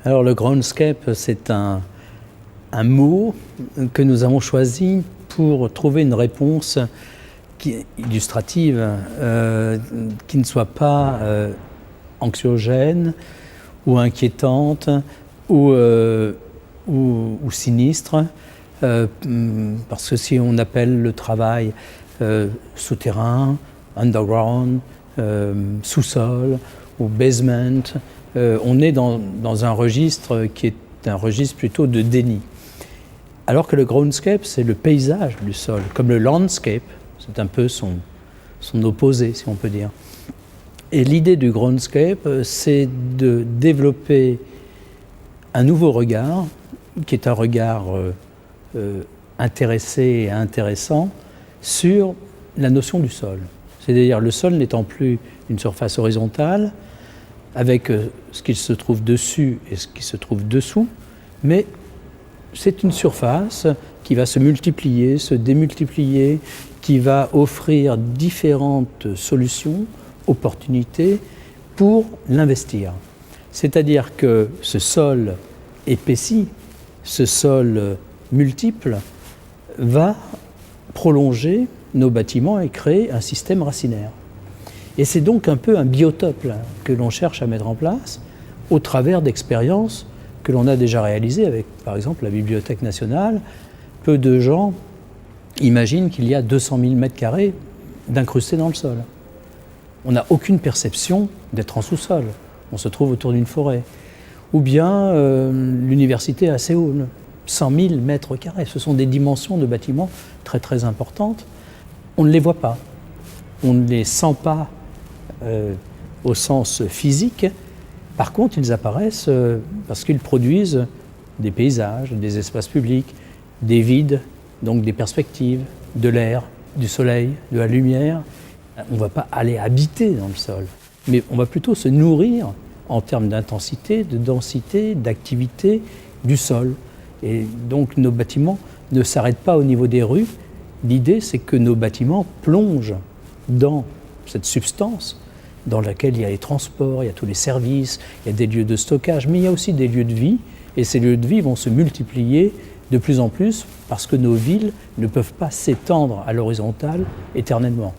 Alors le groundscape, c'est un mot que nous avons choisi pour trouver une réponse illustrative, qui ne soit pas anxiogène ou inquiétante ou sinistre, parce que si on appelle le travail souterrain, underground, sous-sol ou basement, on est dans un registre qui est un registre plutôt de déni. Alors que le groundscape, c'est le paysage du sol, comme le landscape, c'est un peu son opposé, si on peut dire. Et l'idée du groundscape, c'est de développer un nouveau regard, qui est un regard intéressé et intéressant, sur la notion du sol. C'est-à-dire le sol n'étant plus une surface horizontale, avec ce qui se trouve dessus et ce qui se trouve dessous, mais c'est une surface qui va se multiplier, se démultiplier, qui va offrir différentes solutions, opportunités pour l'investir. C'est-à-dire que ce sol épaissi, ce sol multiple, va prolonger nos bâtiments et créer un système racinaire. Et c'est donc un peu un biotope là, que l'on cherche à mettre en place au travers d'expériences que l'on a déjà réalisées avec, par exemple, la Bibliothèque nationale. Peu de gens imaginent qu'il y a 200 000 mètres carrés d'incrustés dans le sol. On n'a aucune perception d'être en sous-sol. On se trouve autour d'une forêt. Ou bien l'université à Séoul, 100 000 mètres carrés. Ce sont des dimensions de bâtiments très très importantes. On ne les voit pas. On ne les sent pas au sens physique. Par contre, ils apparaissent parce qu'ils produisent des paysages, des espaces publics, des vides, donc des perspectives, de l'air, du soleil, de la lumière. On ne va pas aller habiter dans le sol, mais on va plutôt se nourrir en termes d'intensité, de densité, d'activité du sol. Et donc nos bâtiments ne s'arrêtent pas au niveau des rues. L'idée, c'est que nos bâtiments plongent dans cette substance dans laquelle il y a les transports, il y a tous les services, il y a des lieux de stockage, mais il y a aussi des lieux de vie. Et ces lieux de vie vont se multiplier de plus en plus parce que nos villes ne peuvent pas s'étendre à l'horizontale éternellement.